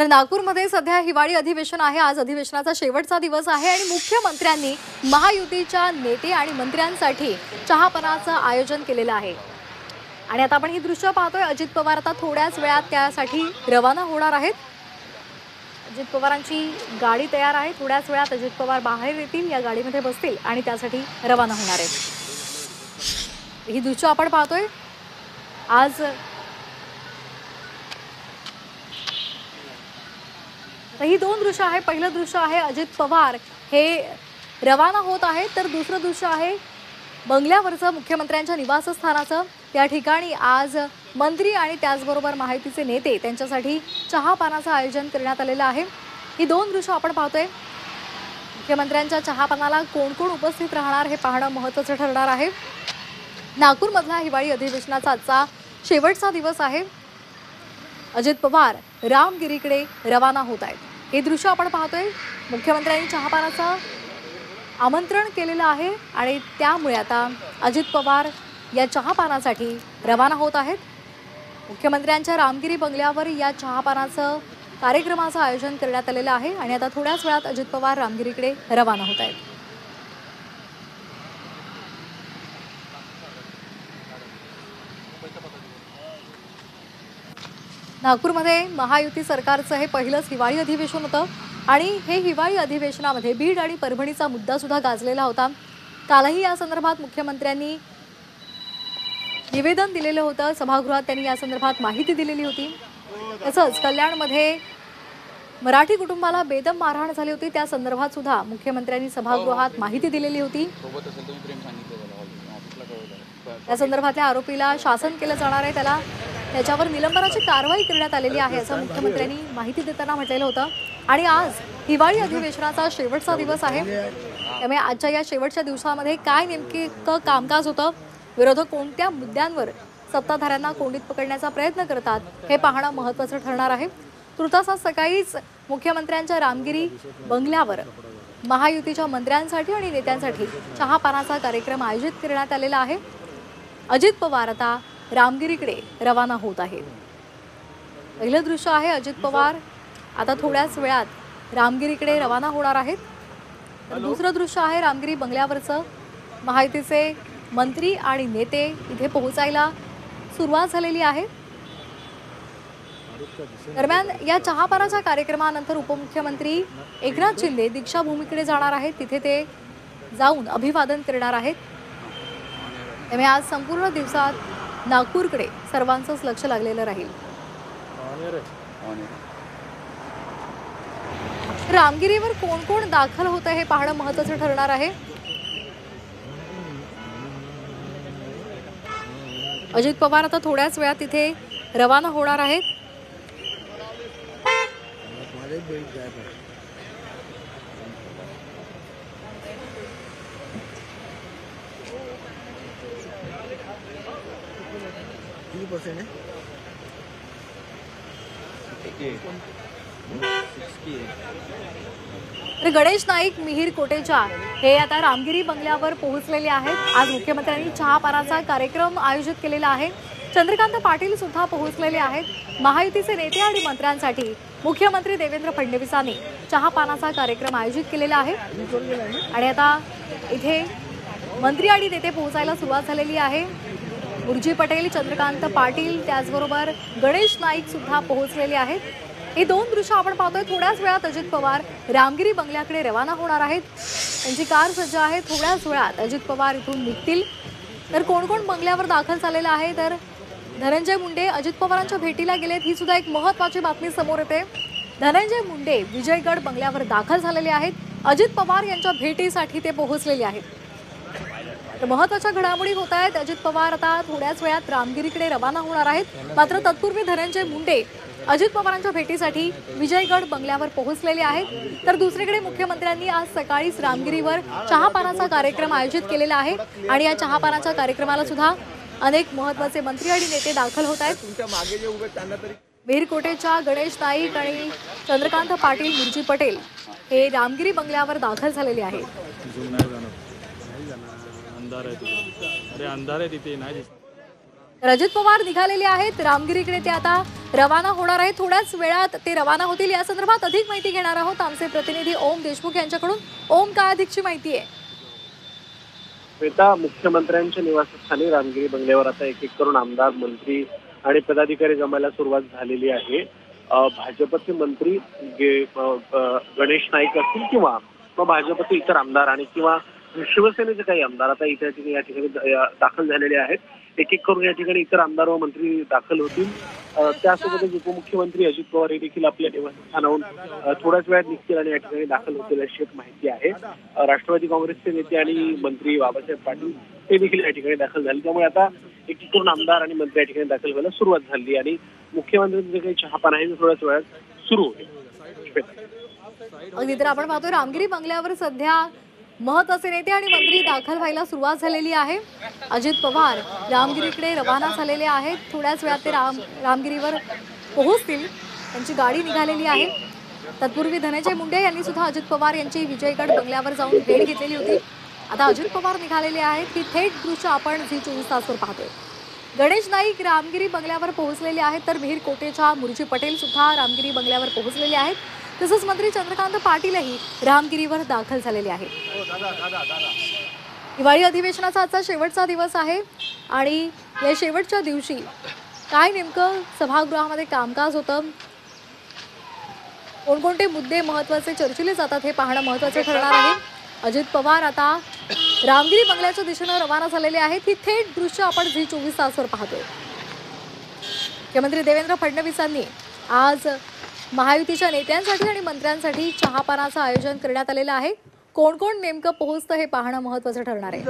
तर नागपूरमध्ये सध्या हिवाळी अधिवेशन आहे। आज अधिवेशनाचा शेवटचा दिवस आहे आणि मुख्यमंत्र्यांनी महायुतीच्या नेते आणि मंत्र्यांसाठी चहापानाचं आयोजन केलेलं आहे। आणि आता आपण ही दृश्य पाहतोय। अजित पवार आता थोड्याच वेळात त्यासाठी रवाना होणार आहेत। अजित पवारांची गाडी तयार आहे। थोड्याच वेळात अजित पवार बाहेर येतील, या गाडीमध्ये बसतील आणि त्यासाठी रवाना होणार आहेत। ही दृश्य आपण पाहतोय। आज ही दोन दृश्य आहे। पहिलं दृश्य आहे अजित पवार हे रवाना होत आहेत, तर दुसरं दृश्य आहे बंगल्यावरचं मुख्यमंत्र्यांच्या निवासस्थानाचं। त्या ठिकाणी आज मंत्री आणि त्याचबरोबर महायुतीचे नेते त्यांच्यासाठी चहापानाचं आयोजन करण्यात आलेलं आहे। ही दोन दृश्य आपण पाहतोय। मुख्यमंत्र्यांच्या चहापानाला कोण कोण उपस्थित राहणार हे पाहणं महत्त्वाचं ठरणार आहे। नागपूरमधल्या हिवाळी अधिवेशनाचा आजचा शेवटचा दिवस आहे। अजित पवार रामगिरीकडे रवाना होत आहेत। हे दृश्य आपण पाहतोय। मुख्यमंत्र्यांनी चहापानाचं आमंत्रण केलेलं आहे आणि त्यामुळे आता अजित पवार या चहापानासाठी रवाना होत आहेत। मुख्यमंत्र्यांच्या रामगिरी बंगल्यावर या चहापानाचं कार्यक्रमाचं आयोजन करण्यात आलेलं आहे आणि आता थोड्याच वेळात अजित पवार रामगिरीकडे रवाना होत आहेत। नागपूरमध्ये महायुती सरकारचं हे पहिलंच हिवाळी अधिवेशन होतं आणि हे हिवाळी अधिवेशनामध्ये बीड आणि परभणीचा मुद्दा सुद्धा गाजलेला होता। कालही या संदर्भात मुख्यमंत्र्यांनी निवेदन दिलेलं होतं। सभागृहात त्यांनी या संदर्भात माहिती दिलेली होती। तसंच कल्याणमध्ये मराठी कुटुंबाला बेदम मारहाण झाली होती, त्या संदर्भात सुद्धा मुख्यमंत्र्यांनी सभागृहात माहिती दिलेली होती। या संदर्भातल्या आरोपीला शासन केलं जाणार आहे, त्याच्यावर निलंबनाची कारवाई करण्यात आलेली आहे असं मुख्यमंत्र्यांनी माहिती देताना म्हटलेलं होतं। आणि आज हिवाळी अधिवेशनाचा शेवटचा दिवस आहे, त्यामुळे आजच्या या शेवटच्या दिवसामध्ये काय नेमकं कामकाज होतं, विरोधक कोणत्या मुद्द्यांवर सत्ताधाऱ्यांना कोंडीत पकडण्याचा प्रयत्न करतात हे पाहणं महत्त्वाचं ठरणार आहे। तुर्तास सकाळीच मुख्यमंत्र्यांच्या रामगिरी बंगल्यावर महायुतीच्या मंत्र्यांसाठी आणि नेत्यांसाठी चहापानाचा कार्यक्रम आयोजित करण्यात आलेला आहे। अजित पवार आता रामगिरीकडे रवाना होत आहेत। पहिलं दृश्य आहे अजित पवार आता थोड्याच वेळात रामगिरीकडे रवाना होणार आहेत। तर दुसरं दृश्य आहे रामगिरी बंगल्यावरचं। महायुतीचे मंत्री आणि नेते इथे पोहोचायला सुरुवात झालेली आहे। दरम्यान या चहापानाच्या कार्यक्रमानंतर उपमुख्यमंत्री एकनाथ शिंदे दीक्षाभूमीकडे जाणार आहेत, तिथे ते जाऊन अभिवादन करणार आहेत। त्यामुळे आज संपूर्ण दिवसात नागपूरकडे सर्वांचंच लक्ष लागलेलं राहील। रामगिरीवर कोण कोण दाखल होतं हे पाहणं महत्त्वाचं ठरणार आहे। अजित पवार आता थोड्याच वेळात तिथे रवाना होणार आहेत। तर गणेश नाईक मिहीर कोटेचा हे आता रामगिरी बंगल्यावर पोहोचलेले आहेत। आज मुख्यमंत्र्यांनी चहापानाचा कार्यक्रम आयोजित केलेला आहे। चंद्रकांत पाटील सुद्धा पोहोचलेले आहेत। महायुतीचे नेते आणि मंत्र्यांसाठी मुख्यमंत्री देवेंद्र फडणवीसांनी चहापानाचा कार्यक्रम आयोजित केलेला आहे आणि आता इथे मंत्री आणि नेते पोहोचायला सुरुवात झालेली आहे। उर्जी पटेल, चंद्रकांत पाटील त्याचबरोबर गणेश नाईक सुद्धा पोहोचलेले आहेत। हे दोन दृश्य आपण पाहतोय। थोड्याच वेळात अजित पवार रामगिरी बंगल्याकडे रवाना होणार आहेत। त्यांची कार सज्ज आहे। थोड्याच वेळात अजित पवार इथून निघतील। तर कोण कोण बंगल्यावर दाखल झालेलं आहे, तर धनंजय मुंडे अजित पवारांच्या भेटीला गेलेत, ही सुद्धा एक महत्त्वाची बातमी समोर येते। धनंजय मुंडे विजयगड बंगल्यावर दाखल झालेले आहेत। अजित पवार यांच्या भेटीसाठी ते पोहोचलेले आहेत। तर महत्त्वाच्या घडामोडी होत आहेत। अजित पवार आता थोड्याच वेळात रामगिरीकडे रवाना होणार आहेत, मात्र तत्पूर्वी धनंजय मुंडे अजित पवारांच्या भेटीसाठी विजयगड बंगल्यावर पोहोचलेले आहेत। तर दुसरीकडे मुख्यमंत्र्यांनी आज सकाळीच रामगिरीवर चहापानाचा कार्यक्रम आयोजित केलेला आहे आणि या चहापानाच्या कार्यक्रमाला सुद्धा अनेक महत्त्वाचे मंत्री आणि नेते दाखल होत आहेत। मिहीर कोटेचा, गणेश नाईक आणि चंद्रकांत पाटील, उर्जी पटेल हे रामगिरी बंगल्यावर दाखल झालेले आहेत। अंधार आहे तिथे, अरे अंधार आहे तिथे नाही दिसत। तर अजित पवार निघालेले आहेत रामगिरीकडे, ते आता रवाना होणार आहेत. थोड्याच वेळात ते रवाना होतील. या संदर्भात अधिक माहिती घेणार आहोत आमचे प्रतिनिधी ओम देशमुख यांच्याकडून. ओम, काय अधिकची माहिती आहे? श्वेता, मुख्यमंत्र्यांच्या निवासस्थानी रामगिरी बंगल्यावर आता एक एक करून आमदार, मंत्री आणि पदाधिकारी जमायला सुरुवात झालेली आहे. भाजपचे मंत्री गणेश नाईक असतील किंवा भाजपचे इतर आमदार आणि किंवा शिवसेनेचे काही आमदार आता इथे या ठिकाणी दाखल झालेले आहेत. एक एक करून या ठिकाणी इतर आमदार व मंत्री दाखल होतील. त्यासोबतच उपमुख्यमंत्री अजित पवार हे देखील आपल्या निवासस्थानाहून थोड्याच वेळात निघतील आणि या ठिकाणी दाखल होतील अशी एक माहिती आहे. राष्ट्रवादी काँग्रेसचे नेते आणि मंत्री बाबासाहेब पाटील हे देखील या ठिकाणी दाखल झाले. त्यामुळे आता एक एक करून आमदार आणि मंत्री या ठिकाणी दाखल व्हायला सुरुवात झाली आणि मुख्यमंत्र्यांचे जे काही चहापान आहे ते थोड्याच वेळात सुरू होईल. अगदी, तर आपण पाहतोय रामगिरी बंगल्यावर सध्या महत्त्वाचे नेते आणि मंत्री दाखल व्हायला सुरुवात झालेली आहे. अजित पवार रामगिरीकडे रवाना झालेले आहेत. थोड्याच वेळात ते रामगिरीवर पोहोचतील. त्यांची गाडी निघालेली आहे. तत्पूर्वी धनंजय मुंडे यांनी सुद्धा अजित पवार यांची विजयगड बंगल्यावर जाऊन भेट घेतलेली होती. आता अजित पवार निघालेले आहेत. ही थेट दृश्य आपण झी24 तासवर पाहतोय. गणेश नाईक रामगिरी बंगल्यावर पोहोचलेले आहेत, तर मिहीर कोटेचा मुर्जी पटेल सुद्धा रामगिरी बंगल्यावर पोहोचलेले आहेत. तसंच मंत्री चंद्रकांत पाटीलही रामगिरीवर दाखल झालेले आहेत. हिवाळी अधिवेशनाचा आजचा शेवटचा दिवस आहे आणि या शेवटच्या दिवशी काय नेमकं सभागृहामध्ये कामकाज होतं, कोणकोणते मुद्दे महत्त्वाचे चर्चिले जातात हे पाहणं महत्त्वाचं ठरणार आहे. अजित पवार आता रामगिरी बंगल्याच्या दिशेनं रवाना झालेले आहेत. ही थेट दृश्य आपण झी24 तासवर पाहतोय. मुख्यमंत्री देवेंद्र फडणवीसांनी आज महायुतीच्या नेत्यांसाठी आणि मंत्र्यांसाठी चहापानाचं आयोजन करण्यात आलेलं आहे. कोण कोण नेमकं पोहोचतं हे पाहणं महत्त्वाचं ठरणार आहे.